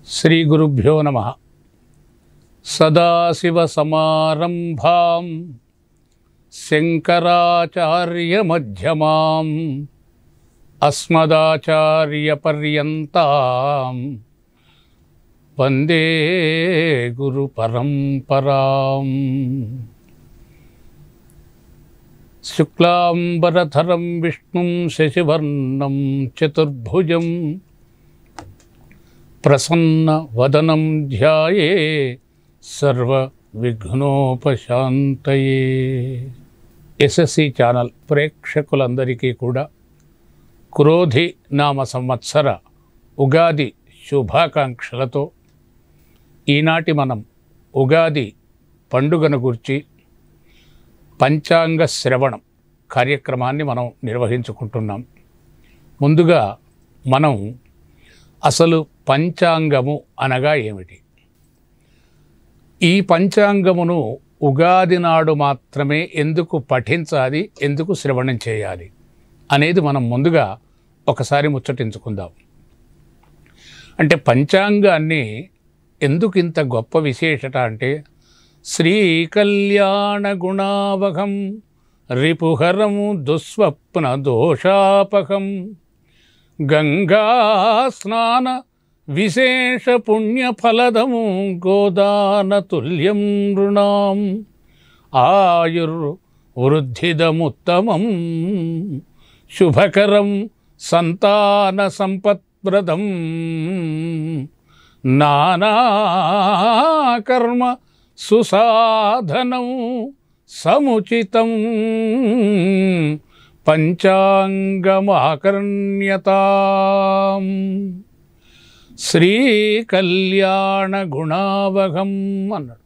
శ్రీ గురుభ్యో నమః. సదాశివసమారంభాం శంకరాచార్యమధ్యమాం అస్మదాచార్యపర్యంతాం వందే గురుపరంపరాం. శుక్లాంబరధరం విష్ణుం శశివర్ణం చతుర్భుజం ప్రసన్నవదనం ధ్యాయే సర్వవిఘ్నోపశాంతయే. ఎస్ఎస్సి ఛానల్ ప్రేక్షకులందరికీ కూడా క్రోధి నామ సంవత్సర ఉగాది శుభాకాంక్షలతో ఈనాటి మనం ఉగాది పండుగను గురించి పంచాంగ శ్రవణం కార్యక్రమాన్ని మనం నిర్వహించుకుంటున్నాం. ముందుగా మనం అసలు పంచాంగము అనగా ఏమిటి, ఈ పంచాంగమును ఉగాది నాడు మాత్రమే ఎందుకు పఠించాలి, ఎందుకు శ్రవణం చేయాలి అనేది మనం ముందుగా ఒకసారి ముచ్చటించుకుందాం. అంటే పంచాంగాన్ని ఎందుకు ఇంత గొప్ప విశేషత అంటే, శ్రీ కళ్యాణ గుణావహం రిపుహరం దుస్వప్న దోషాపహం గంగా స్నాన విశేష పుణ్యఫలదము గోదాన తుల్యం నృణాం ఆయుర్వృద్ధిదముత్తమం శుభకరం సంతాన సంపత్ప్రదం నానాకర్మ సుసాధనం సముచితం పంచాంగమాకర్ణ్యతాం. శ్రీ కళ్యాణ గుణావహం అన్నాడు.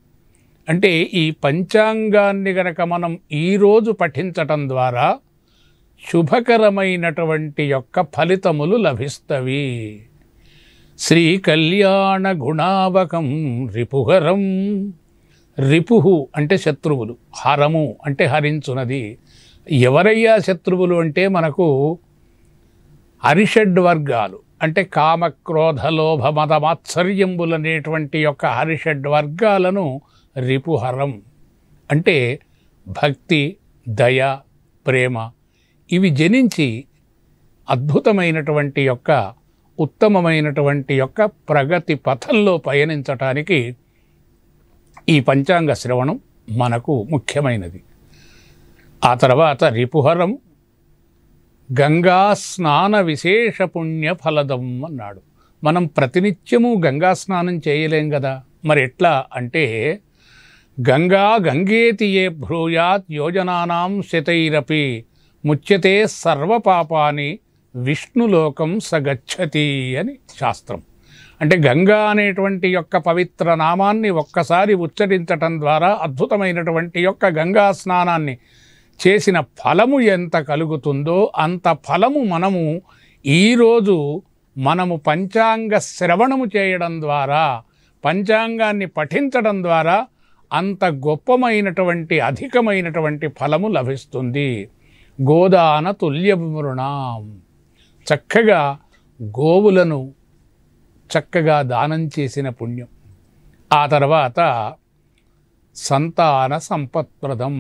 అంటే ఈ పంచాంగాన్ని గనక మనం ఈరోజు పఠించటం ద్వారా శుభకరమైనటువంటి యొక్క ఫలితములు లభిస్తవి. శ్రీ కళ్యాణ గుణావహం రిపుహరం, రిపుహు అంటే శత్రువులు, హరము అంటే హరించునది. ఎవరయ్యా శత్రువులు అంటే మనకు హరిషడ్ వర్గాలు అంటే కామ క్రోధ లోభ మద మాత్సర్యంబులనేటువంటి యొక్క హరిషడ్ వర్గాలను రిపుహరం అంటే భక్తి, దయ, ప్రేమ ఇవి జనించి అద్భుతమైనటువంటి యొక్క ఉత్తమమైనటువంటి యొక్క ప్రగతి పథంలో పయనించటానికి ఈ పంచాంగ శ్రవణం మనకు ముఖ్యమైనది. ఆ తర్వాత రిపుహరం గంగా స్నాన విశేష పుణ్య ఫలదం అన్నాడు. మనం ప్రతినిత్యము గంగా స్నానం చేయలేం కదా, మరి ఎట్లా అంటే గంగేతి ఏ భ్రూయాత్ యోజనానాం శతైరపి ముచ్యతే సర్వపాపాని విష్ణులోకం సగచ్చతి అని శాస్త్రం. అంటే గంగా అనేటువంటి యొక్క పవిత్ర నామాన్ని ఒక్కసారి ఉచ్చరించటం ద్వారా అద్భుతమైనటువంటి యొక్క గంగా స్నానాన్ని చేసిన ఫలము ఎంత కలుగుతుందో అంత ఫలము ఈరోజు మనము పంచాంగ శ్రవణము చేయడం ద్వారా, పంచాంగాన్ని పఠించడం ద్వారా అంత గొప్పమైనటువంటి అధికమైనటువంటి ఫలము లభిస్తుంది. గోదాన తుల్యమృణాం, చక్కగా గోవులను చక్కగా దానం చేసిన పుణ్యం. ఆ తర్వాత సంతాన సంపత్ప్రదం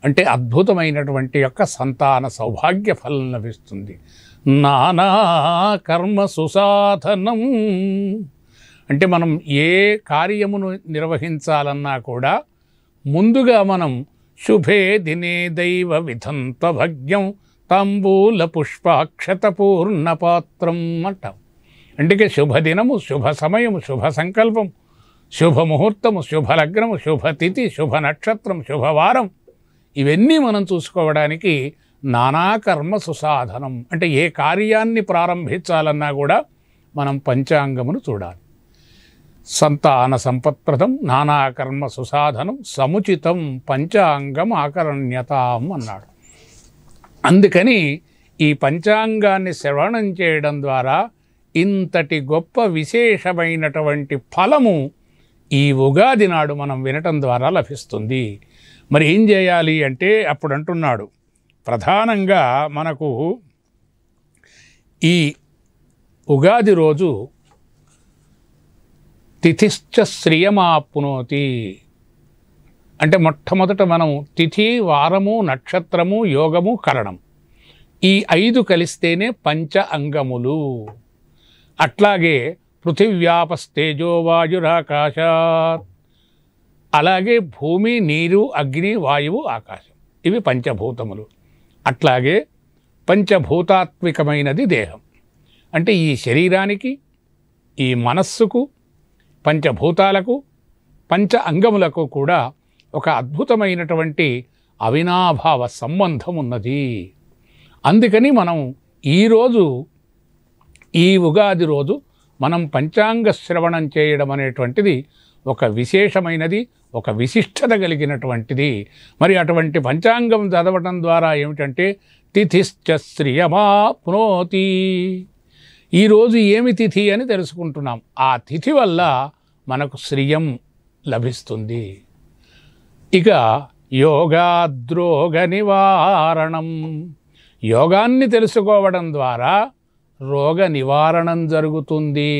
అంటే అద్భుతమైనటువంటి యొక్క సంతాన సౌభాగ్య ఫలం లభిస్తుంది. నానా కర్మ సుసాధనం అంటే మనం ఏ కార్యమును నిర్వహించాలన్నా కూడా ముందుగా మనం శుభే దినే దైవ విధంత భగ్యం తాంబూల పుష్పాక్షత పూర్ణపాత్రం అంటాం. అంటే శుభదినము, శుభ సమయము, శుభ సంకల్పం, శుభముహూర్తము, శుభలగ్నము, శుభతిథి, శుభ నక్షత్రం, శుభవారం ఇవన్నీ మనం చూసుకోవడానికి నానాకర్మ సుసాధనం అంటే ఏ కార్యాన్ని ప్రారంభించాలన్నా కూడా మనం పంచాంగమును చూడాలి. సంతాన సంపత్ప్రదం నానాకర్మ సుసాధనం సముచితం పంచాంగం ఆకర్ణ్యతాం అన్నాడు. అందుకని ఈ పంచాంగాన్ని శ్రవణం చేయడం ద్వారా ఇంతటి గొప్ప విశేషమైనటువంటి ఫలము ఈ ఉగాది నాడు మనం వినటం ద్వారా లభిస్తుంది. మరి ఏం చేయాలి అంటే అప్పుడు అంటున్నాడు, ప్రధానంగా మనకు ఈ ఉగాది రోజు తిథిశ్చ శ్రియమాప్నోతి అంటే మొట్టమొదట మనం తిథి, వారము, నక్షత్రము, యోగము, కరణం ఈ 5 కలిస్తేనే పంచ అంగములు. అట్లాగే పృథివ్యాపస్తేజో వాయురాకాశాత్, అలాగే భూమి, నీరు, అగ్ని, వాయువు, ఆకాశం ఇవి పంచభూతములు. అట్లాగే పంచభూతాత్మికమైనది దేహం. అంటే ఈ శరీరానికి, ఈ మనస్సుకు, పంచభూతాలకు, పంచ అంగములకు కూడా ఒక అద్భుతమైనటువంటి అవినాభావ సంబంధం ఉన్నది. అందుకని మనం ఈరోజు ఈ ఉగాది రోజు మనం పంచాంగ శ్రవణం చేయడం అనేటువంటిది ఒక విశేషమైనది, ఒక విశిష్టత కలిగినటువంటిది. మరి అటువంటి పంచాంగం చదవటం ద్వారా ఏమిటంటే తిథిశ్చ శ్రియమాప్నోతి, ఈరోజు ఏమి తిథి అని తెలుసుకుంటున్నాం. ఆ తిథి వల్ల మనకు శ్రియం లభిస్తుంది. ఇక యోగాద్రోగ నివారణం, యోగాన్ని తెలుసుకోవడం ద్వారా రోగ నివారణం జరుగుతుంది.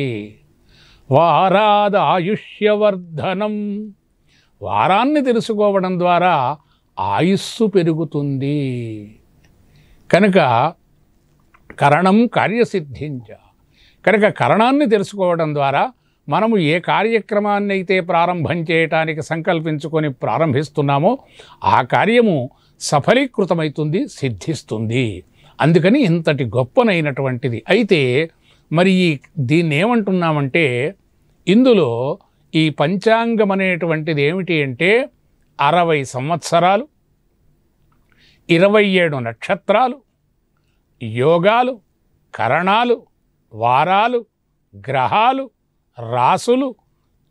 వారాదాయుష్యవర్ధనం, వారాన్ని తెలుసుకోవడం ద్వారా ఆయుస్సు పెరుగుతుంది. కనుక కరణం కార్యసిద్ధించ, కనుక కరణాన్ని తెలుసుకోవడం ద్వారా మనము ఏ కార్యక్రమాన్ని అయితే ప్రారంభం చేయటానికి సంకల్పించుకొని ప్రారంభిస్తున్నామో ఆ కార్యము సఫలీకృతమవుతుంది, సిద్ధిస్తుంది. అందుకని ఇంతటి గొప్పనైనటువంటిది. అయితే మరి దీన్ని ఏమంటున్నామంటే ఇందులో ఈ పంచాంగం అనేటువంటిది ఏమిటి అంటే 60 సంవత్సరాలు, 27 నక్షత్రాలు, యోగాలు, కరణాలు, వారాలు, గ్రహాలు, రాసులు,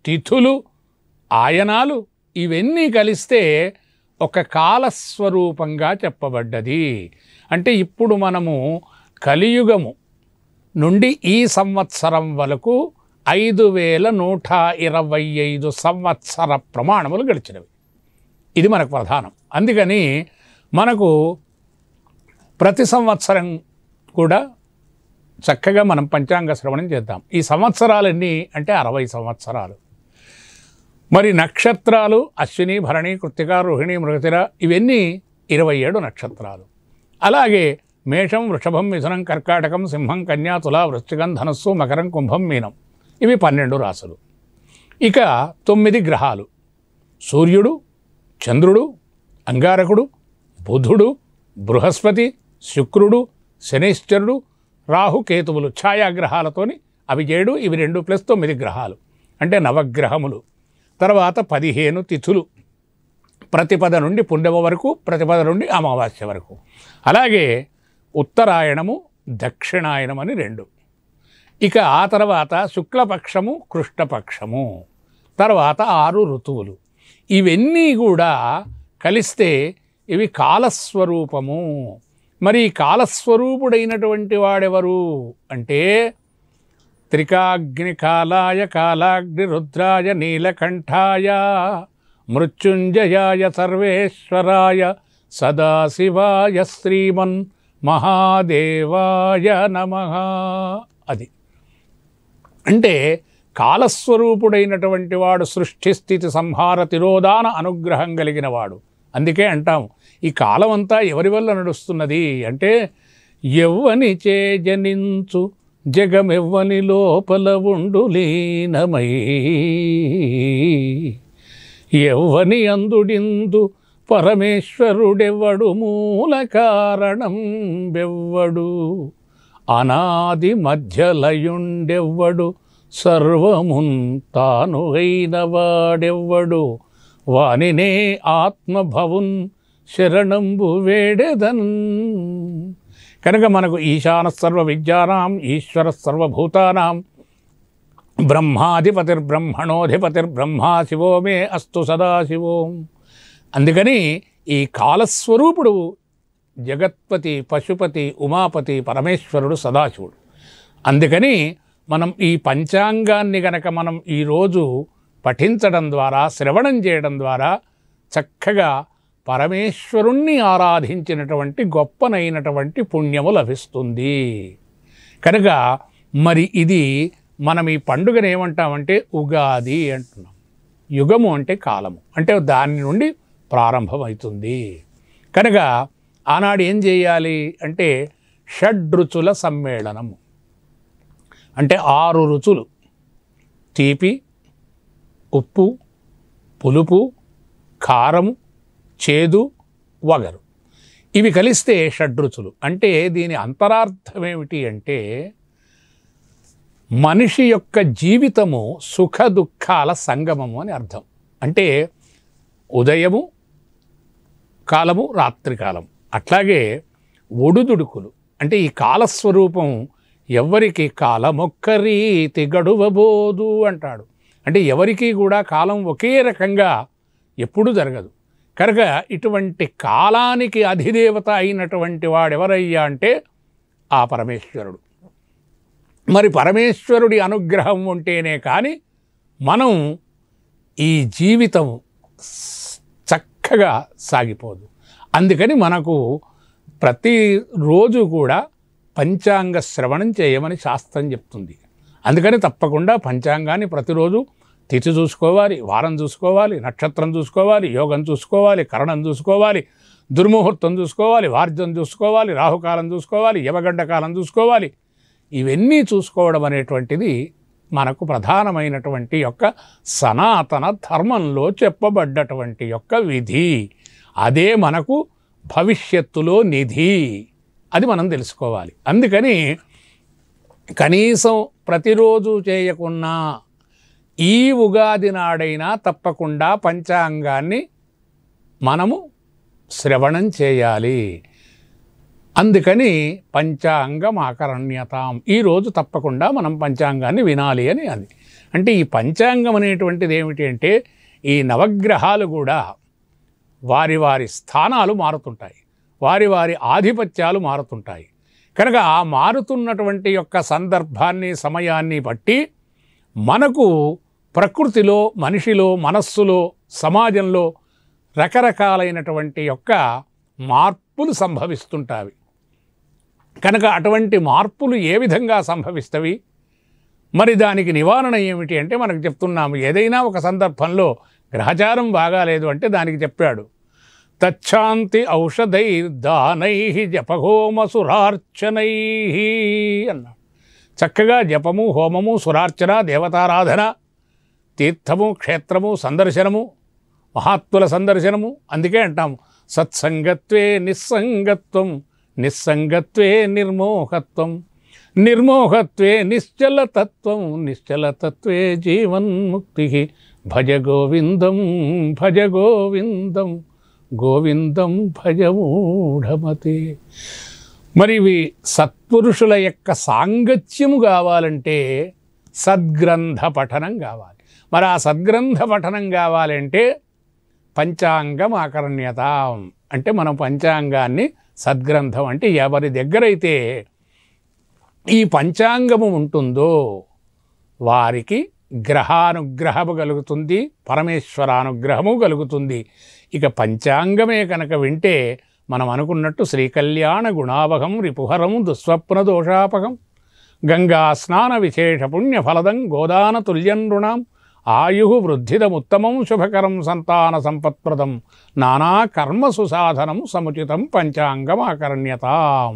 తిథులు, ఆయనాలు ఇవన్నీ కలిస్తే ఒక కాలస్వరూపంగా చెప్పబడ్డది. అంటే ఇప్పుడు మనము కలియుగము నుండి ఈ సంవత్సరం వరకు 5125 సంవత్సర ప్రమాణములు గడిచినవి. ఇది మనకు ప్రధానం. అందుకని మనకు ప్రతి సంవత్సరం కూడా చక్కగా మనం పంచాంగ శ్రవణం చేద్దాం. ఈ సంవత్సరాలన్నీ అంటే 60 సంవత్సరాలు. మరి నక్షత్రాలు అశ్విని, భరణి, కృత్తిక, రోహిణి, మృగశిర ఇవన్నీ 27 నక్షత్రాలు. అలాగే మేషం, వృషభం, మిథునం, కర్కాటకం, సింహం, కన్యా, తులా, వృశ్చికం, ధనస్సు, మకరం, కుంభం, మీనం ఇవి 12 రాసులు. ఇక 9 గ్రహాలు: సూర్యుడు, చంద్రుడు, అంగారకుడు, బుధుడు, బృహస్పతి, శుక్రుడు, శనైశ్చరుడు, రాహు, కేతువులు ఛాయాగ్రహాలతోని అవి 7, ఇవి 2 + 9 గ్రహాలు అంటే నవగ్రహములు. తర్వాత 15 తిథులు, ప్రతిపద నుండి పుణ్యమ వరకు, ప్రతిపద నుండి అమావాస్య వరకు. అలాగే ఉత్తరాయణము, దక్షిణాయనం అని 2. ఇక ఆ తర్వాత శుక్లపక్షము, కృష్ణపక్షము, తర్వాత 6 ఋతువులు. ఇవన్నీ కూడా కలిస్తే ఇవి కాలస్వరూపము. మరి కాలస్వరూపుడైనటువంటి వాడెవరు అంటే త్రికాగ్నికాలాయ కాలాగ్ని రుద్రాయ నీలకంఠాయ మృత్యుంజయాయ సర్వేశ్వరాయ సదాశివాయ శ్రీమన్ మహాదేవాయ నమః. అది అంటే కాలస్వరూపుడైనటువంటి వాడు సృష్టి స్థితి సంహార తిరోధాన అనుగ్రహం కలిగిన వాడు. అందుకే అంటాం ఈ కాలం అంతా ఎవరి వల్ల నడుస్తున్నది అంటే ఎవ్వని చే జనించు జగమెవ్వని లోపల ఉండు లీనమై, ఎవ్వని అందుడిందు పరమేశ్వరుడెవ్వడు, మూల కారణం బెవ్వడు, అనాది మధ్యలయుండెవ్వడు, సర్వమున్ తాను అయినవాడెవ్వడు, వానినే ఆత్మభవున్ శరణంబు వేడెదన్. కనుక మనకు ఈశాన సర్వ విద్యానాం ఈశ్వర సర్వభూతానాం బ్రహ్మాధిపతిర్బ్రహ్మణోధిపతిర్బ్రహ్మా శివో మే అస్తు సదాశివోం. అందుకని ఈ కాలస్వరూపుడు జగత్పతి, పశుపతి, ఉమాపతి, పరమేశ్వరుడు, సదాశివుడు. అందుకని మనం ఈ పంచాంగాన్ని గనక మనం ఈరోజు పఠించడం ద్వారా, శ్రవణం చేయడం ద్వారా చక్కగా పరమేశ్వరుణ్ణి ఆరాధించినటువంటి గొప్పనైనటువంటి పుణ్యము లభిస్తుంది. కనుక మరి ఇది మనం ఈ పండుగను ఏమంటామంటే ఉగాది అంటున్నాం. యుగము అంటే కాలము, అంటే దాని నుండి ప్రారంభమవుతుంది. కనుక ఆనాడు ఏం చేయాలి అంటే షడ్రుచుల సమ్మేళనము, అంటే 6 రుచులు, తీపి, ఉప్పు, పులుపు, కారము, చేదు, వగరు, ఇవి కలిస్తే షడ్రుచులు. అంటే దీని అంతరార్థం ఏమిటి అంటే మనిషి యొక్క జీవితము సుఖ దుఃఖాల సంగమము అని అర్థం. అంటే ఉదయము కాలము, రాత్రి కాలం, అట్లాగే ఒడుదుడుకులు, అంటే ఈ కాలస్వరూపం ఎవరికి కాలమొక్క రీతి గడువబోదు అంటాడు. అంటే ఎవరికీ కూడా కాలం ఒకే రకంగా ఎప్పుడూ జరగదు. కనుక ఇటువంటి కాలానికి అధిదేవత అయినటువంటి వాడెవరయ్యా అంటే ఆ పరమేశ్వరుడు. మరి పరమేశ్వరుడి అనుగ్రహం ఉంటేనే కానీ మనం ఈ జీవితం చక్కగా సాగిపోదు. అందుకని మనకు ప్రతిరోజు కూడా పంచాంగ శ్రవణం చేయమని శాస్త్రం చెప్తుంది. అందుకని తప్పకుండా పంచాంగాన్ని ప్రతిరోజు తిథి చూసుకోవాలి, వారం చూసుకోవాలి, నక్షత్రం చూసుకోవాలి, యోగం చూసుకోవాలి, కరణం చూసుకోవాలి, దుర్ముహూర్తం చూసుకోవాలి, వార్జం చూసుకోవాలి, రాహుకాలం చూసుకోవాలి, యమగండ కాలం చూసుకోవాలి. ఇవన్నీ చూసుకోవడం అనేటువంటిది మనకు ప్రధానమైనటువంటి యొక్క సనాతన ధర్మంలో చెప్పబడ్డటువంటి యొక్క విధి. అదే మనకు భవిష్యత్తులో నిధి, అది మనం తెలుసుకోవాలి. అందుకని కనీసం ప్రతిరోజు చేయకున్నా ఈ ఉగాది నాడైనా తప్పకుండా పంచాంగాన్ని మనము శ్రవణం చేయాలి. అందుకని పంచాంగం ఆకరణ్యతాం, ఈరోజు తప్పకుండా మనం పంచాంగాన్ని వినాలి అని అది. అంటే ఈ పంచాంగం అనేటువంటిది ఏమిటి అంటే ఈ నవగ్రహాలు కూడా వారి వారి స్థానాలు మారుతుంటాయి, వారి వారి ఆధిపత్యాలు మారుతుంటాయి. కనుక ఆ మారుతున్నటువంటి యొక్క సందర్భాన్ని సమయాన్ని బట్టి మనకు ప్రకృతిలో, మనిషిలో, మనస్సులో, సమాజంలో రకరకాలైనటువంటి యొక్క మార్పులు సంభవిస్తుంటాయి. కనుక అటువంటి మార్పులు ఏ విధంగా సంభవిస్తవి, మరి దానికి నివారణ ఏమిటి అంటే మనకు చెప్తున్నాము. ఏదైనా ఒక సందర్భంలో గ్రహచారం బాగాలేదు అంటే దానికి చెప్పాడు, తచ్చాంతి ఔషధైర్దానై జపహోమసురార్చనై అన్నాడు. చక్కగా జపము, హోమము, సురార్చన, దేవతారాధన, తీర్థము, క్షేత్రము, సందర్శనము, మహాత్ముల సందర్శనము. అందుకే అంటాము సత్సంగత్వే నిస్సంగత్వం, నిస్సంగత్వే నిర్మోహత్వం, నిర్మోహత్వే నిశ్చలతత్వం, నిశ్చలతత్వే జీవన్ముక్తి. భజ గోవిందం భజ గోవిందం, గోవిందం భజ మూఢమతే. మరి ఇవి సత్పురుషుల యొక్క సాంగత్యము కావాలంటే సద్గ్రంథ పఠనం కావాలి. మరి ఆ సద్గ్రంథ పఠనం కావాలంటే పంచాంగం ఆకరణ్యత, అంటే మనం పంచాంగాన్ని సద్గ్రంథం అంటే ఎవరి దగ్గరైతే ఈ పంచాంగము ఉంటుందో వారికి గ్రహానుగ్రహము కలుగుతుంది, పరమేశ్వరానుగ్రహము కలుగుతుంది. ఇక పంచాంగమే కనుక వింటే మనం అనుకున్నట్టు శ్రీకళ్యాణ గుణావహం రిపుహరం దుస్వప్న దోషాపకం గంగా స్నాన విశేష పుణ్యఫలదం గోదాన తుల్యం నృణాం ఆయు వృద్ధిదముత్తమం శుభకరం సంతాన సంపత్ప్రదం నానా కర్మసు సాధనం సముచితం పంచాంగం ఆకరణ్యతాం.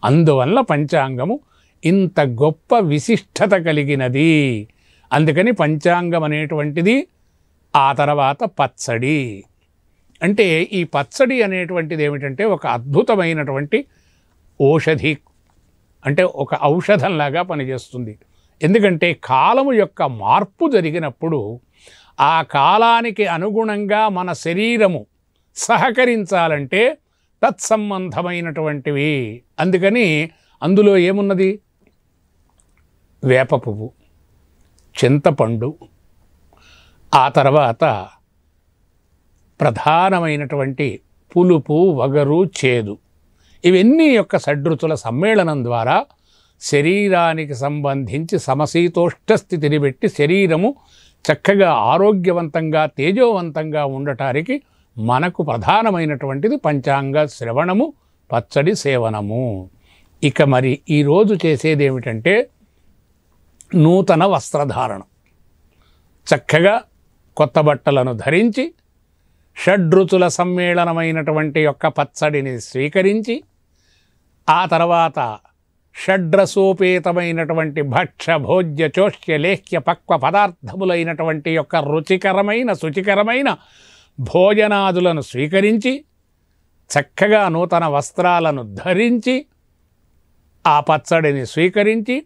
అందువల్ల పంచాంగము ఇంత గొప్ప విశిష్టత కలిగినది. అందుకని పంచాంగం అనేటువంటిది. ఆ తర్వాత పచ్చడి, అంటే ఈ పచ్చడి అనేటువంటిది ఏమిటంటే ఒక అద్భుతమైనటువంటి ఔషధి, అంటే ఒక ఔషధంలాగా పనిచేస్తుంది. ఎందుకంటే కాలము యొక్క మార్పు జరిగినప్పుడు ఆ కాలానికి అనుగుణంగా మన శరీరము సహకరించాలంటే తత్సంబంధమైనటువంటివి. అందుకని అందులో ఏమున్నది, వేప పువ్వు, చింతపండు, ఆ తర్వాత ప్రధానమైనటువంటి పులుపు, వగరు, చేదు, ఇవన్నీ యొక్క షడ్రుచుల సమ్మేళనం ద్వారా శరీరానికి సంబంధించి సమశీతోష్ణ స్థితిని పెట్టి శరీరము చక్కగా ఆరోగ్యవంతంగా తేజోవంతంగా ఉండటానికి మనకు ప్రధానమైనటువంటిది పంచాంగ శ్రవణము, పచ్చడి సేవనము. ఇక మరి ఈరోజు చేసేది ఏమిటంటే నూతన వస్త్రధారణం, చక్కగా కొత్త బట్టలను ధరించి షడ్రుచుల సమ్మేళనమైనటువంటి యొక్క పచ్చడిని స్వీకరించి ఆ తర్వాత షడ్రసోపేతమైనటువంటి భక్ష్య భోజ్య చోష్య లేహ్య పక్వ పదార్థములైనటువంటి యొక్క రుచికరమైన శుచికరమైన భోజనాదులను స్వీకరించి చక్కగా నూతన వస్త్రాలను ధరించి ఆ పచ్చడిని స్వీకరించి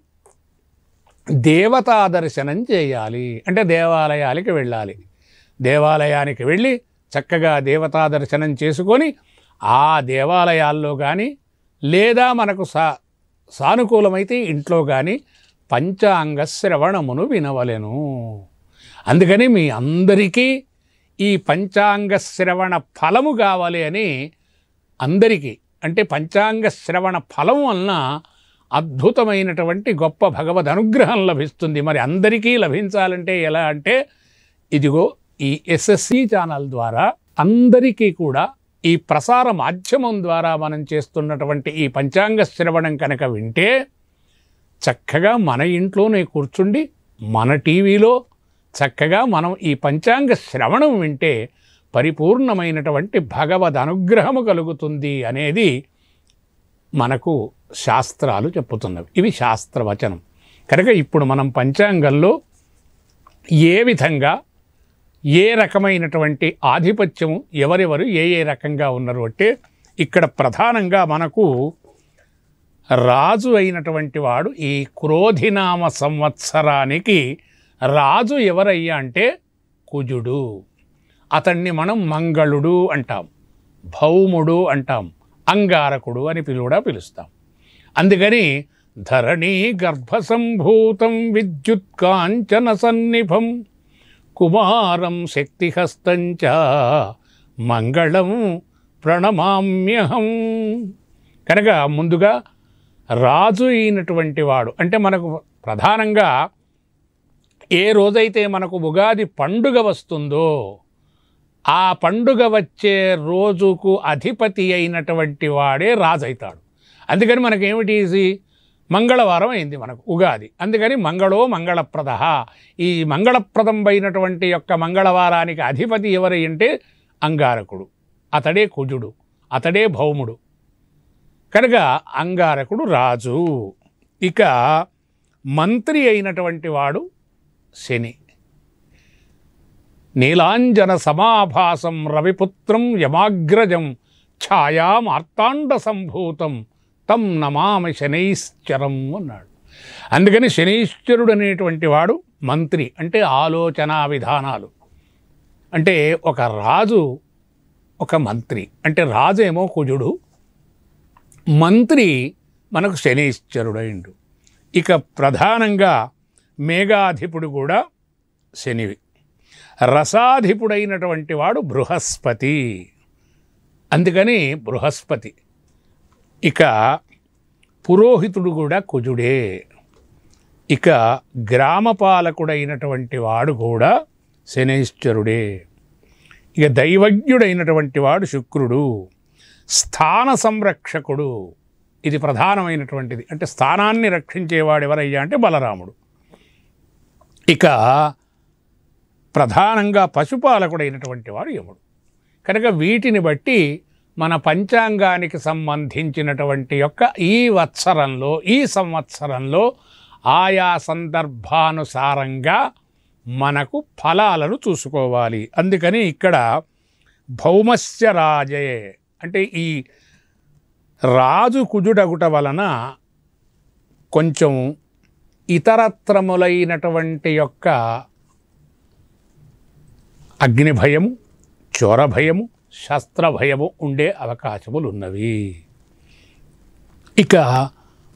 దేవతా దర్శనం చేయాలి. అంటే దేవాలయానికి వెళ్ళాలి. దేవాలయానికి వెళ్ళి చక్కగా దేవతా దర్శనం చేసుకొని ఆ దేవాలయాల్లో కానీ లేదా మనకు సానుకూలమైతే ఇంట్లో కానీ పంచాంగ శ్రవణమును వినవలెను. అందుకని మీ అందరికీ ఈ పంచాంగ శ్రవణ ఫలము కావాలి అని అందరికీ, అంటే పంచాంగ శ్రవణ ఫలం వలన అద్భుతమైనటువంటి గొప్ప భగవద్ అనుగ్రహం లభిస్తుంది. మరి అందరికీ లభించాలంటే ఎలా అంటే ఇదిగో ఈ ఎస్ఎస్సి ఛానల్ ద్వారా అందరికీ కూడా ఈ ప్రసార మాధ్యమం ద్వారా మనం చేస్తున్నటువంటి ఈ పంచాంగ శ్రవణం కనుక వింటే చక్కగా మన ఇంట్లోనే కూర్చుండి మన టీవీలో చక్కగా మనం ఈ పంచాంగ శ్రవణం వింటే పరిపూర్ణమైనటువంటి భగవద్ అనుగ్రహము కలుగుతుంది అనేది మనకు శాస్త్రాలు చెప్పుతున్నవి. ఇవి శాస్త్రవచనం కనుక ఇప్పుడు మనం పంచాంగంలో ఏ విధంగా ఏ రకమైనటువంటి ఆధిపత్యము ఎవరెవరు ఏ రకంగా ఉన్నారు అంటే ఇక్కడ ప్రధానంగా మనకు రాజు అయినటువంటి వాడు ఈ క్రోధినామ సంవత్సరానికి రాజు ఎవరయ్యా అంటే కుజుడు. అతన్ని మనం మంగళుడు అంటాం, భౌముడు అంటాం, అంగారకుడు అని కూడా పిలుస్తాం. అందుకని ధరణీ గర్భసంభూతం విద్యుత్కాంచన సన్నిభం కుమారం శక్తిహస్తంచ మంగళం ప్రణమామ్యహం. కనుక ముందుగా రాజు అయినటువంటి వాడు అంటే మనకు ప్రధానంగా ఏ రోజైతే మనకు ఉగాది పండుగ వస్తుందో ఆ పండుగ వచ్చే రోజుకు అధిపతి అయినటువంటి వాడే రాజు అవుతాడు. అందుకని మనకేమిటి మంగళవారం అయింది మనకు ఉగాది. అందుకని మంగళో మంగళప్రద. ఈ మంగళప్రదం అయినటువంటి యొక్క మంగళవారానికి అధిపతి ఎవరు అంటే అంగారకుడు. అతడే కుజుడు, అతడే భౌముడు. కనుక అంగారకుడు రాజు. ఇక మంత్రి అయినటువంటి వాడు శని. నీలాంజన సమాభాసం రవిపుత్రం యమాగ్రజం ఛాయామార్తాండ సంభూతం తం నమామి శనైశ్చరం అన్నాడు. అందుకని శనైశ్చరుడు అనేటువంటి వాడు మంత్రి, అంటే ఆలోచనా విధానాలు. అంటే ఒక రాజు ఒక మంత్రి, అంటే రాజు ఏమో కుజుడు, మంత్రి మనకు శనైశ్చరుడైండు. ఇక ప్రధానంగా మేఘాధిపుడు కూడా శనివి. రసాధిపుడైనటువంటి వాడు బృహస్పతి. అందుకని బృహస్పతి. ఇక పురోహితుడు కూడా కుజుడే. ఇక గ్రామపాలకుడైనటువంటి వాడు కూడా శనైశ్చరుడే. ఇక దైవజ్ఞుడైనటువంటి వాడు శుక్రుడు. స్థాన సంరక్షకుడు, ఇది ప్రధానమైనటువంటిది. అంటే స్థానాన్ని రక్షించేవాడు ఎవరయ్యా అంటే బలరాముడు. ఇక ప్రధానంగా పశుపాలకుడైనటువంటి వాడు యముడు. కనుక వీటిని బట్టి మన పంచాంగానికి సంబంధించినటువంటి యొక్క ఈ వత్సరంలో ఈ సంవత్సరంలో ఆయా సందర్భానుసారంగా మనకు ఫలాలను చూసుకోవాలి. అందుకని ఇక్కడ భౌమస్య రాజే అంటే ఈ రాజు కుజుడగుట వలన కొంచెం ఇతరత్రములైనటువంటి యొక్క అగ్నిభయము, చోరభయము, శస్త్రభయము ఉండే అవకాశములు ఉన్నవి. ఇక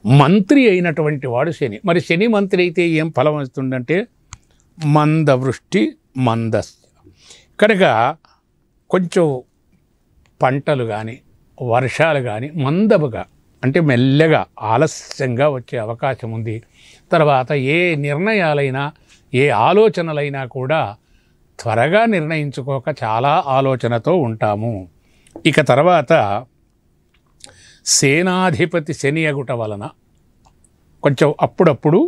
మంత్రి అయినటువంటి వాడు శని. మరి శని మంత్రి అయితే ఏం ఫలం వస్తుందంటే మందవృష్టి మందస్య. కనుక కొంచెం పంటలు కానీ వర్షాలు కానీ మందముగా అంటే మెల్లగా ఆలస్యంగా వచ్చే అవకాశం ఉంది. తర్వాత ఏ నిర్ణయాలైనా ఏ ఆలోచనలైనా కూడా త్వరగా నిర్ణయించుకోక చాలా ఆలోచనతో ఉంటాము. ఇక తర్వాత సేనాధిపతి శని అగుట వలన కొంచెం అప్పుడప్పుడు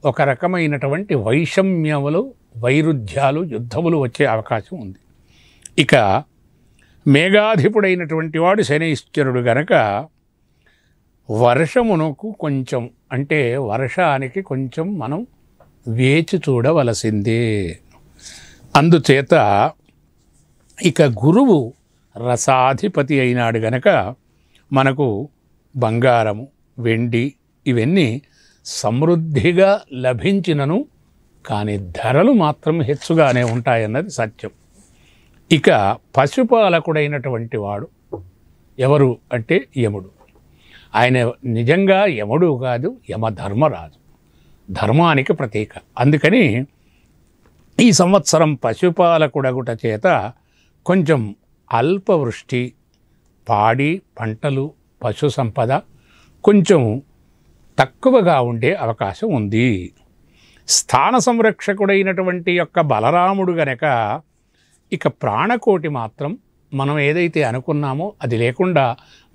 ఒక రకమైనటువంటి వైషమ్యములు, వైరుధ్యాలు, యుద్ధములు వచ్చే అవకాశం ఉంది. ఇక మేఘాధిపుడైనటువంటి వాడు శనైశ్చరుడు గనక వర్షమునకు కొంచెం, అంటే వర్షానికి కొంచెం మనం వేచి చూడవలసిందే. అందుచేత ఇక గురువు రసాధిపతి అయినాడు గనక మనకు బంగారము, వెండి ఇవన్నీ సమృద్ధిగా లభించినను కానీ ధరలు మాత్రం హెచ్చుగానే ఉంటాయన్నది సత్యం. ఇక పశుపాలకుడైనటువంటి వాడు ఎవరు అంటే యముడు. ఆయన నిజంగా యముడు కాదు, యమధర్మరాజు, ధర్మానికి ప్రతీక. అందుకని ఈ సంవత్సరం పశుపాలకుడగుట చేత కొంచెం అల్పవృష్టి, పాడి పంటలు, పశు సంపద కొంచెం తక్కువగా ఉండే అవకాశం ఉంది. స్థాన సంరక్షకుడైనటువంటి యొక్క బలరాముడు గనక ఇక ప్రాణకోటి మాత్రం మనం ఏదైతే అనుకున్నామో అది లేకుండా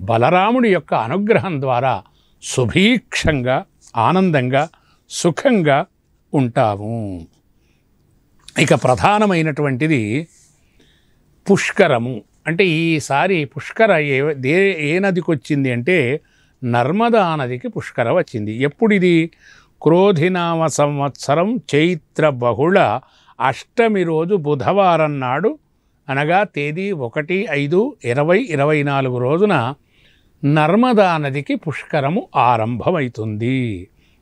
బలరాముడి యొక్క అనుగ్రహం ద్వారా సుభీక్షంగా, ఆనందంగా, సుఖంగా ఉంటాము. ఇక ప్రధానమైనటువంటిది పుష్కరము. అంటే ఈసారి పుష్కర ఏ నదికి వచ్చింది అంటే నర్మదా నదికి పుష్కర వచ్చింది. ఎప్పుడిది? క్రోధినామ సంవత్సరం చైత్ర బహుళ అష్టమి రోజు బుధవారం నాడు, అనగా తేదీ 1/5/2024 రోజున నర్మదా నదికి పుష్కరము ఆరంభమవుతుంది.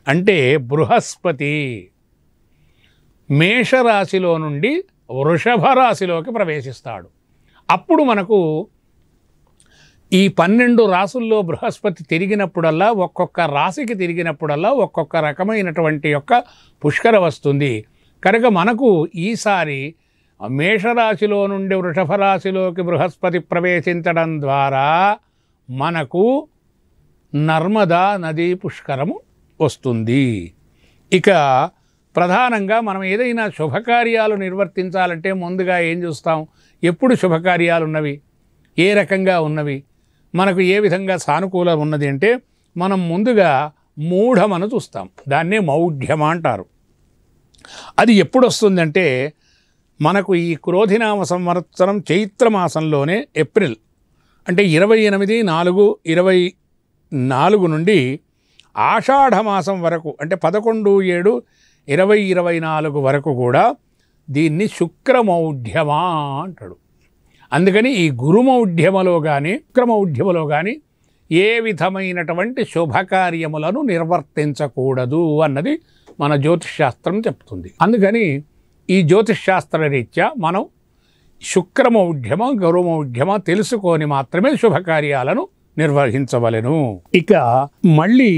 అంటే బృహస్పతి మేషరాశిలో నుండి వృషభ రాశిలోకి ప్రవేశిస్తాడు. అప్పుడు మనకు ఈ 12 రాసుల్లో బృహస్పతి తిరిగినప్పుడల్లా, ఒక్కొక్క రాశికి తిరిగినప్పుడల్లా ఒక్కొక్క రకమైనటువంటి యొక్క పుష్కర వస్తుంది. కనుక మనకు ఈసారి మేషరాశిలో నుండి వృషభ రాశిలోకి బృహస్పతి ప్రవేశించడం ద్వారా మనకు నర్మదా నదీ పుష్కరము వస్తుంది. ఇక ప్రధానంగా మనం ఏదైనా శుభకార్యాలు నిర్వర్తించాలంటే ముందుగా ఏం చూస్తాం? ఎప్పుడు శుభకార్యాలు ఉన్నవి, ఏ రకంగా ఉన్నవి, మనకు ఏ విధంగా సానుకూలం ఉన్నది అంటే మనం ముందుగా మూఢమను చూస్తాం. దాన్నే మౌఢ్యమ అంటారు. అది ఎప్పుడు వస్తుందంటే మనకు ఈ క్రోధినామ సంవత్సరం చైత్రమాసంలోనే ఏప్రిల్ అంటే 28/4/24 నుండి ఆషాఢమాసం వరకు అంటే 11/7/2024 వరకు కూడా దీన్ని శుక్రమౌఢ్యమా అంటాడు. అందుకని ఈ గురుమౌఢ్యమలో కానీ శుక్రమౌఢ్యమలో కానీ ఏ విధమైనటువంటి శుభకార్యములను నిర్వర్తించకూడదు అన్నది మన జ్యోతిష్శాస్త్రం చెప్తుంది. అందుకని ఈ జ్యోతిష్శాస్త్ర రీత్యా మనం శుక్రమౌఢ్యమ, గురుమౌఢ్యమ తెలుసుకొని మాత్రమే శుభకార్యాలను నిర్వహించవలెను. ఇక మళ్ళీ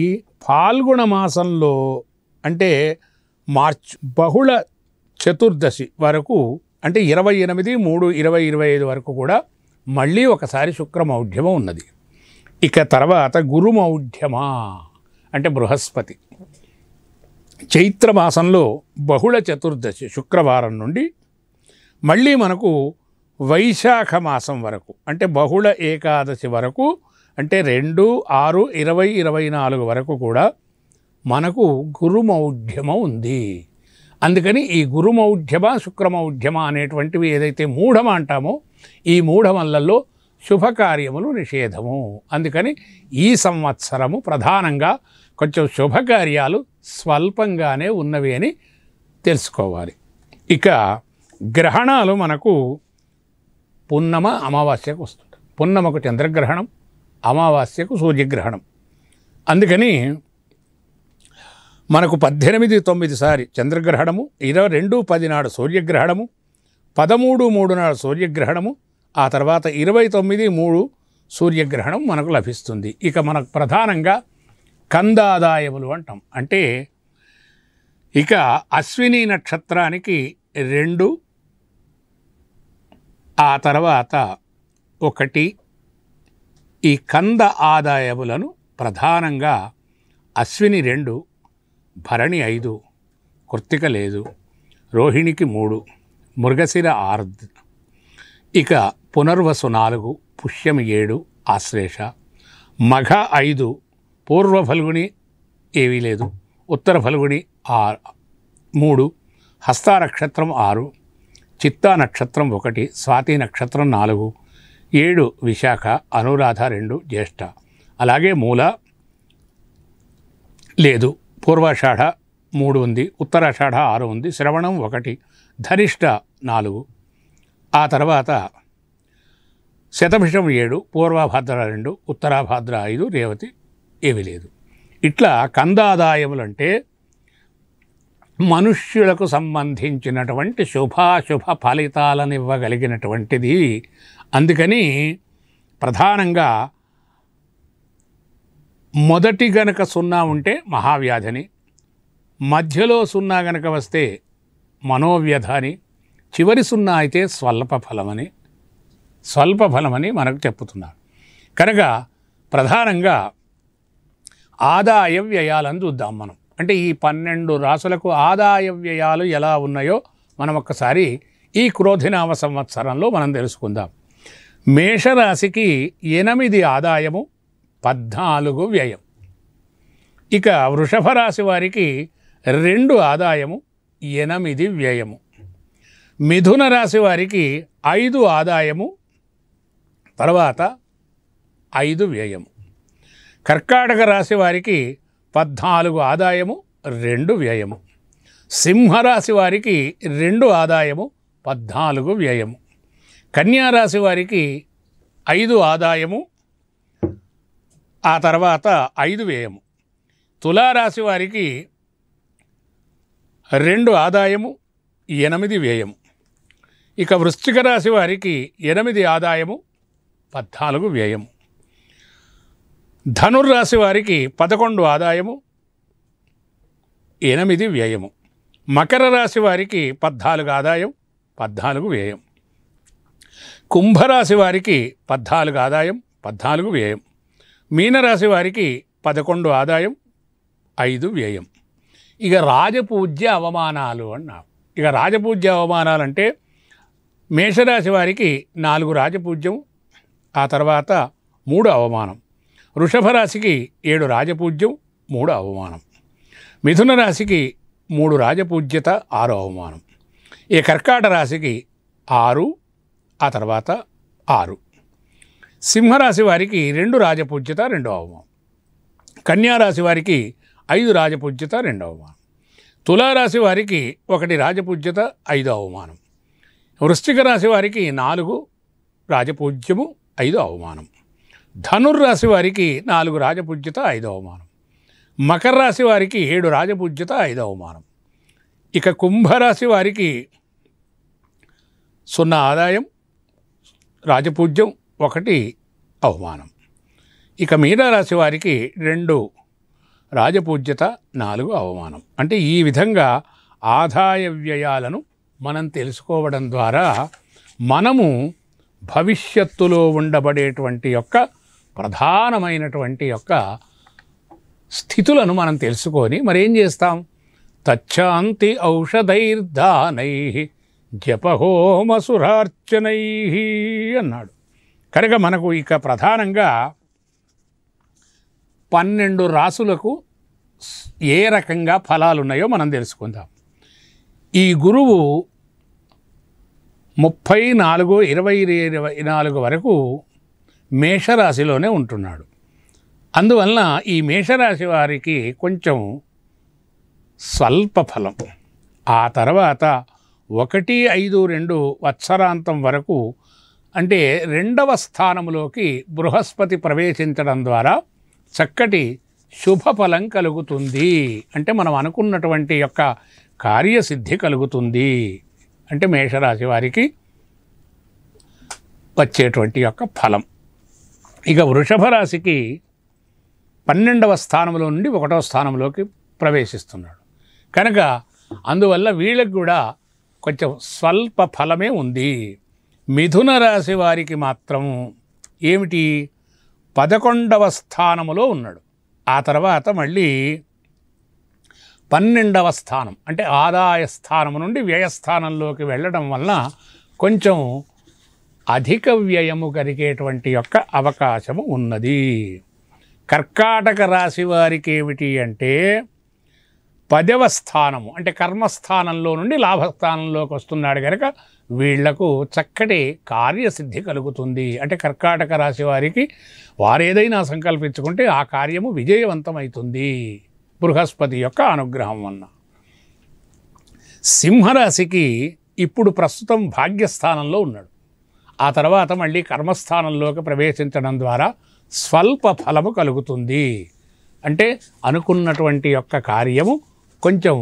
ఫాల్గుణ మాసంలో అంటే మార్చ్ బహుళ చతుర్దశి వరకు అంటే 28/3/2025 వరకు కూడా మళ్ళీ ఒకసారి శుక్రమౌఢ్యమ ఉన్నది. ఇక తర్వాత గురుమౌఢ్యమ అంటే బృహస్పతి చైత్రమాసంలో బహుళ చతుర్దశి శుక్రవారం నుండి మళ్ళీ మనకు వైశాఖ మాసం వరకు అంటే బహుళ ఏకాదశి వరకు అంటే 2/6/2024 వరకు కూడా మనకు గురుమౌఢ్యమ ఉంది. అందుకని ఈ గురుమౌఢ్యమ, శుక్రమౌఢ్యమ అనేటువంటివి ఏదైతే మూఢమ అంటామో ఈ మూఢమల్లలో శుభకార్యములు నిషేధము. అందుకని ఈ సంవత్సరము ప్రధానంగా కొంచెం శుభకార్యాలు స్వల్పంగానే ఉన్నవి అని తెలుసుకోవాలి. ఇక గ్రహణాలు మనకు పున్నమ, అమావాస్యకు వస్తుంటాయి. పున్నమకు చంద్రగ్రహణం, అమావాస్యకు సూర్యగ్రహణం. అందుకని మనకు 18/9 సారి చంద్రగ్రహణము, 22/10 నాడు సూర్యగ్రహణము, 13/3 నాడు సూర్యగ్రహణము, ఆ తర్వాత 29/3 సూర్యగ్రహణం మనకు లభిస్తుంది. ఇక మనకు ప్రధానంగా కందాదాయములు అంటాం. అంటే ఇక అశ్విని నక్షత్రానికి 2, ఆ తర్వాత 1 ఈ కంద ఆదాయములను ప్రధానంగా అశ్విని 2, భరణి 5, కృత్తిక లేదు, రోహిణికి 3, మృగశిర 6, ఇక పునర్వసు 4, పుష్యమి 7, ఆశ్లేష, మఘ 5, పూర్వ ఫల్గుని ఏమీ లేదు, ఉత్తర ఫల్గుణి 3, హస్త నక్షత్రం 6, చిత్తా నక్షత్రం 1, స్వాతి నక్షత్రం 4, 7 విశాఖ, అనురాధ 2, జ్యేష్ఠ. అలాగే మూల లేదు, పూర్వాషాఢ 3 ఉంది, ఉత్తరాషాఢ 6 ఉంది, శ్రవణం 1, ధనిష్ట 4, ఆ తర్వాత శతభిషం 7, పూర్వభాద్ర 2, ఉత్తరాభాద్ర 5, రేవతి ఏమీ లేదు. ఇట్లా కందాదాయములంటే మనుష్యులకు సంబంధించినటువంటి శుభాశుభ ఫలితాలను ఇవ్వగలిగినటువంటిది. అందుకని ప్రధానంగా మొదటి గనక 0 ఉంటే మహావ్యాధిని, మధ్యలో 0 గనక వస్తే మనోవ్యధ అని, చివరి 0 అయితే స్వల్ప ఫలమని మనకు చెప్పుతున్నారు. కనుక ప్రధానంగా ఆదాయ వ్యయాలను చూద్దాం మనం. అంటే ఈ 12 రాసులకు ఆదాయ వ్యయాలు ఎలా ఉన్నాయో మనం ఒక్కసారి ఈ క్రోధినామ సంవత్సరంలో మనం తెలుసుకుందాం. మేషరాశికి 8 ఆదాయము, 14 వ్యయం. ఇక వృషభ రాశి వారికి 2 ఆదాయము, 8 వ్యయము. మిథున రాశి వారికి 5 ఆదాయము, తర్వాత 5 వ్యయము. కర్కాటక రాశి వారికి 14 ఆదాయము, 2 వ్యయము. సింహరాశి వారికి 2 ఆదాయము, 14 వ్యయము. కన్యారాశి వారికి 5 ఆదాయము, ఆ తర్వాత 5 వ్యయము. తులారాశి వారికి 2 ఆదాయము, 8 వ్యయము. ఇక వృశ్చిక రాశి వారికి 8 ఆదాయము, 14 వ్యయము. ధనుర్రాశి వారికి 11 ఆదాయము, 8 వ్యయము. మకర రాశి వారికి 14 ఆదాయం, 14 వ్యయం. కుంభరాశి వారికి 14 ఆదాయం, 14 వ్యయం. మీనరాశి వారికి 11 ఆదాయం, 5 వ్యయం. ఇక రాజపూజ్య అవమానాలు అన్నారు. ఇక రాజపూజ్య అవమానాలంటే మేషరాశి వారికి 4 రాజపూజ్యం, ఆ తర్వాత 3 అవమానం. వృషభ రాశికి 7 రాజపూజ్యం, 3 అవమానం. మిథున రాశికి 3 రాజపూజ్యత, 6 అవమానం. ఈ కర్కాటక రాశికి 6, ఆ తర్వాత 6. సింహరాశి వారికి 2 రాజపూజ్యత, 2 అవమానం. కన్యారాశి వారికి 5 రాజపూజ్యత, 2 అవమానం. తులారాశి వారికి 1 రాజపూజ్యత, 5 అవమానం. వృశ్చిక రాశి వారికి 4 రాజపూజ్యము, 5 అవమానం. ధనుర్రాశి వారికి 4 రాజపూజ్యత, 5 అవమానం. మకర రాశి వారికి 7 రాజపూజ్యత, 5 అవమానం. ఇక కుంభరాశి వారికి 0 ఆదాయం, రాజపూజ్యం, 1 అవమానం. ఇక మీనరాశి వారికి 2 రాజపూజ్యత, 4 అవమానం. అంటే ఈ విధంగా ఆదాయ వ్యయాలను మనం తెలుసుకోవడం ద్వారా మనము భవిష్యత్తులో ఉండబడేటువంటి యొక్క ప్రధానమైనటువంటి యొక్క స్థితులను మనం తెలుసుకొని మరేం చేస్తాం? తచ్చాంతి ఔషధైర్దానై జపహోమసురార్చనై అన్నాడు. కనుక మనకు ఇక ప్రధానంగా 12 రాసులకు ఏ రకంగా ఫలాలు ఉన్నాయో మనం తెలుసుకుందాం. ఈ గురువు 34-24 వరకు మేషరాశిలోనే ఉంటున్నాడు. అందువలన ఈ మేషరాశి వారికి కొంచెం స్వల్ప ఫలం. ఆ తర్వాత 1-5-2 వత్సరాంతం వరకు అంటే 2వ స్థానంలోకి బృహస్పతి ప్రవేశించడం ద్వారా చక్కటి శుభఫలం కలుగుతుంది. అంటే మనం అనుకున్నటువంటి యొక్క కార్యసిద్ధి కలుగుతుంది. అంటే మేషరాశి వారికి వచ్చేటువంటి యొక్క ఫలం. ఇక వృషభ రాశికి 12వ స్థానంలో నుండి 1వ స్థానంలోకి ప్రవేశిస్తున్నాడు. కనుక అందువల్ల వీళ్ళకి కూడా కొంచెం స్వల్ప ఫలమే ఉంది. మిథున రాశి వారికి మాత్రం ఏమిటి? 11వ స్థానములో ఉన్నాడు. ఆ తర్వాత మళ్ళీ 12వ స్థానం అంటే ఆదాయ స్థానం నుండి వ్యయస్థానంలోకి వెళ్ళడం వలన కొంచెం అధిక వ్యయము కలిగేటువంటి యొక్క అవకాశము ఉన్నది. కర్కాటక రాశి వారికి ఏమిటి అంటే 10వ స్థానము అంటే కర్మస్థానంలో నుండి లాభస్థానంలోకి వస్తున్నాడు కనుక వీళ్లకు చక్కటి కార్యసిద్ధి కలుగుతుంది. అంటే కర్కాటక రాశి వారికి వారేదైనా సంకల్పించుకుంటే ఆ కార్యము విజయవంతమవుతుంది బృహస్పతి యొక్క అనుగ్రహం వలన. సింహరాశికి ఇప్పుడు ప్రస్తుతం భాగ్యస్థానంలో ఉన్నాడు. ఆ తర్వాత మళ్ళీ కర్మస్థానంలోకి ప్రవేశించడం ద్వారా స్వల్ప ఫలము కలుగుతుంది. అంటే అనుకున్నటువంటి యొక్క కార్యము కొంచెం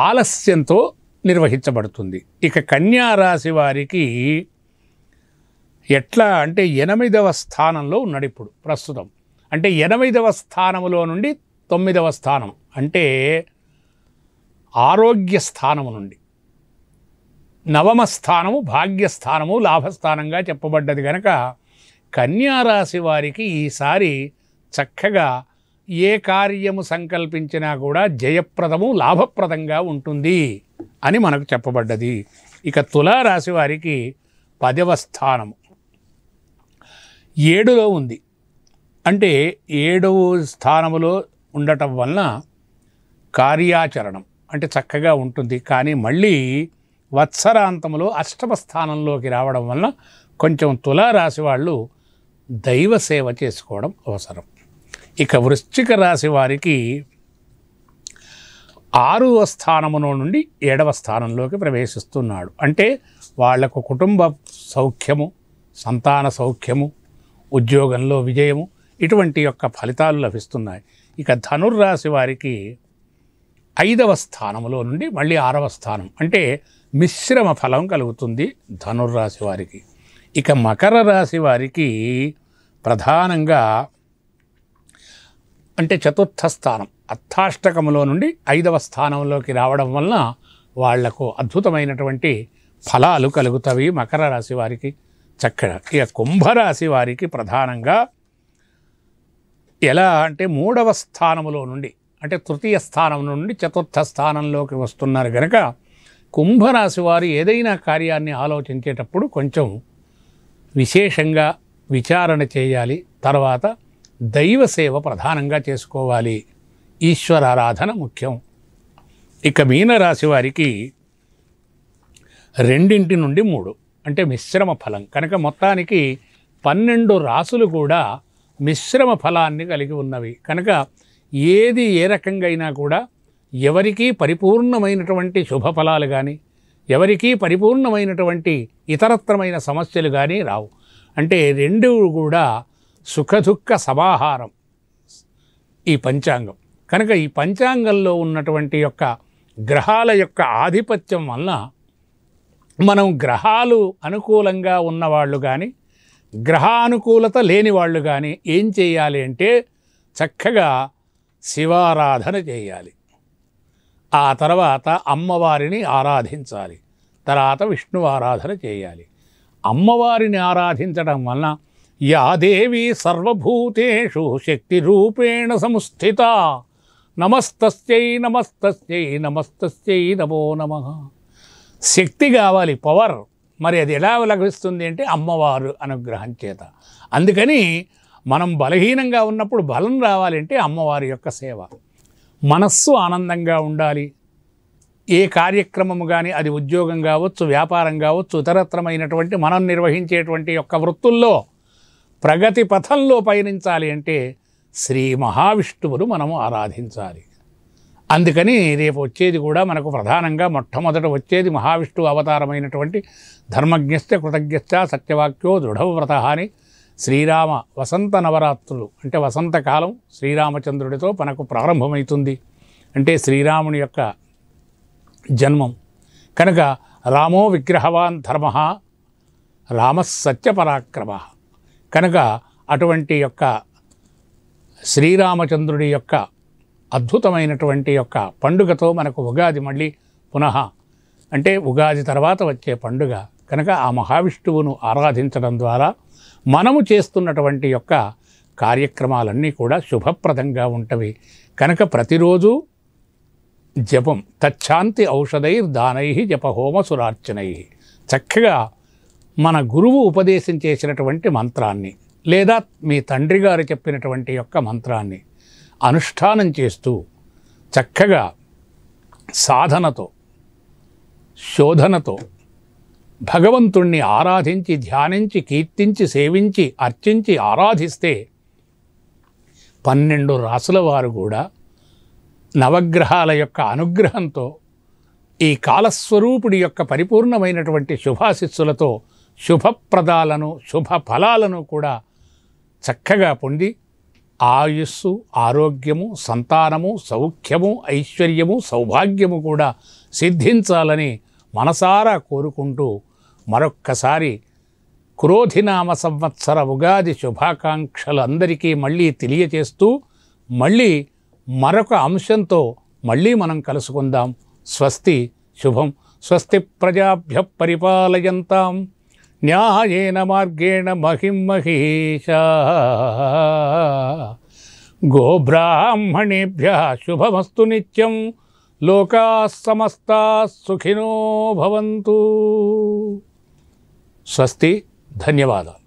ఆలస్యంతో నిర్వహించబడుతుంది. ఇక కన్యా రాశి వారికి ఎట్లా అంటే 8వ స్థానంలో ఉన్నాడు ఇప్పుడు ప్రస్తుతం. అంటే 8వ స్థానములో నుండి 9వ స్థానం అంటే ఆరోగ్య స్థానము నుండి 9వ స్థానము భాగ్యస్థానము లాభస్థానంగా చెప్పబడ్డది కనుక కన్యారాశి వారికి ఈసారి చక్కగా ఏ కార్యము సంకల్పించినా కూడా జయప్రదము లాభప్రదంగా ఉంటుంది అని మనకు చెప్పబడ్డది. ఇక తులారాశి వారికి 10వ స్థానము 7లో ఉంది. అంటే 7వ స్థానములో ఉండటం వలన కార్యాచరణం అంటే చక్కగా ఉంటుంది. కానీ మళ్ళీ వత్సరాంతంలో 8వ స్థానంలోకి రావడం వలన కొంచెం తులారాశి వాళ్ళు దైవ సేవ చేసుకోవడం అవసరం. ఇక వృశ్చిక రాశి వారికి 6వ స్థానములో నుండి 7వ స్థానంలోకి ప్రవేశిస్తున్నాడు. అంటే వాళ్లకు కుటుంబ సౌఖ్యము, సంతాన సౌఖ్యము, ఉద్యోగంలో విజయము ఇటువంటి యొక్క ఫలితాలు లభిస్తున్నాయి. ఇక ధనుర్రాశి వారికి 5వ స్థానములో నుండి మళ్ళీ 6వ స్థానం అంటే మిశ్రమ ఫలం కలుగుతుంది ధనుర్రాశి వారికి. ఇక మకర రాశి వారికి ప్రధానంగా అంటే 4వ స్థానం అర్థాష్టకములో నుండి 5వ స్థానంలోకి రావడం వలన వాళ్లకు అద్భుతమైనటువంటి ఫలాలు కలుగుతాయి మకర రాశి వారికి చక్కగా. ఇక కుంభరాశి వారికి ప్రధానంగా ఎలా అంటే 3వ స్థానములో నుండి అంటే 3వ స్థానం నుండి 4వ స్థానంలోకి వస్తున్నారు కనుక కుంభరాశి వారు ఏదైనా కార్యాన్ని ఆలోచించేటప్పుడు కొంచెం విశేషంగా విచారణ చేయాలి. తర్వాత దైవ సేవ ప్రధానంగా చేసుకోవాలి. ఈశ్వరారాధన ముఖ్యం. ఇక మీనరాశి వారికి 2 నుండి 3 అంటే మిశ్రమ ఫలం కనుక మొత్తానికి 12 రాసులు కూడా మిశ్రమ ఫలాన్ని కలిగి ఉన్నవి కనుక ఏది ఏ రకంగా అయినా కూడా ఎవరికీ పరిపూర్ణమైనటువంటి శుభఫలాలు కానీ ఎవరికీ పరిపూర్ణమైనటువంటి ఇతరత్రమైన సమస్యలు కానీ రావు. అంటే 2 కూడా సుఖదుఖ సమాహారం ఈ పంచాంగం కనుక ఈ పంచాంగంలో ఉన్నటువంటి యొక్క గ్రహాల యొక్క ఆధిపత్యం వలన మనం గ్రహాలు అనుకూలంగా ఉన్నవాళ్ళు కానీ గ్రహానుకూలత లేని వాళ్ళు కానీ ఏం చేయాలి అంటే చక్కగా శివారాధన చేయాలి. ఆ తర్వాత అమ్మవారిని ఆరాధించాలి. తర్వాత విష్ణు ఆరాధన చేయాలి. అమ్మవారిని ఆరాధించడం వలన యా దేవి సర్వభూతేషు శక్తి రూపేణ సంస్థిత నమస్తస్యై నమస్తస్యై నమస్తస్యై నమో నమః. శక్తి కావాలి, పవర్. మరి అది ఎలా లభిస్తుంది అంటే అమ్మవారు అనుగ్రహం చేత. అందుకని మనం బలహీనంగా ఉన్నప్పుడు బలం రావాలంటే అమ్మవారి యొక్క సేవ. మనస్సు ఆనందంగా ఉండాలి. ఏ కార్యక్రమము కానీ అది ఉద్యోగం కావచ్చు, వ్యాపారం కావచ్చు, ఇతరత్రమైనటువంటి మనం నిర్వహించేటువంటి యొక్క వృత్తుల్లో ప్రగతి పథంలో పయనించాలి అంటే శ్రీ మహావిష్ణువును మనము ఆరాధించాలి. అందుకని రేపు వచ్చేది కూడా మనకు ప్రధానంగా మొట్టమొదట వచ్చేది మహావిష్ణువు అవతారమైనటువంటి ధర్మజ్ఞశ్చ కృతజ్ఞశ్చ సత్యవాక్యో దృఢవ్రత అని శ్రీరామ వసంత నవరాత్రులు అంటే వసంతకాలం శ్రీరామచంద్రుడితో మనకు ప్రారంభమవుతుంది. అంటే శ్రీరాముని యొక్క జన్మం కనుక రామో విగ్రహవాన్ ధర్మ రామః సత్యపరాక్రమ కనుక అటువంటి యొక్క శ్రీరామచంద్రుడి యొక్క అద్భుతమైనటువంటి యొక్క పండుగతో మనకు ఉగాది మళ్ళీ పునః అంటే ఉగాది తర్వాత వచ్చే పండుగ కనుక ఆ మహావిష్ణువును ఆరాధించడం ద్వారా మనము చేస్తున్నటువంటి యొక్క కార్యక్రమాలన్నీ కూడా శుభప్రదంగా ఉంటవి. కనుక ప్రతిరోజు జపం తచ్చాంతి ఔషధైర్ దానై జపహోమ సురార్చనై చక్కగా మన గురువు ఉపదేశం చేసినటువంటి మంత్రాన్ని లేదా మీ తండ్రి గారు చెప్పినటువంటి యొక్క మంత్రాన్ని అనుష్ఠానం చేస్తూ చక్కగా సాధనతో శోధనతో భగవంతుణ్ణి ఆరాధించి ధ్యానించి కీర్తించి సేవించి అర్చించి ఆరాధిస్తే 12 రాసుల వారు కూడా నవగ్రహాల యొక్క అనుగ్రహంతో ఈ కాలస్వరూపుడి యొక్క పరిపూర్ణమైనటువంటి శుభాశిస్సులతో శుభప్రదాలను శుభ ఫలాలను కూడా చక్కగా పొంది ఆయుస్సు ఆరోగ్యము సంతానము సౌఖ్యము ఐశ్వర్యము సౌభాగ్యము కూడా సిద్ధించాలని మనసారా కోరుకుంటూ మరొక్కసారి క్రోధినామ సంవత్సర ఉగాది శుభాకాంక్షలు అందరికీ మళ్ళీ తెలియచేస్తూ మళ్ళీ మరొక అంశంతో మళ్ళీ మనం కలుసుకుందాం. స్వస్తి శుభం. స్వస్తి ప్రజాభ్య పరిపాలయంతాం న్యాయేన మార్గేణ మహిం మహేషా గోబ్రాహ్మణేభ్యః శుభమస్తు నిత్యం. లోకాః సమస్తాః సుఖినో భవంతు. స్వస్తి. ధన్యవాదాలు.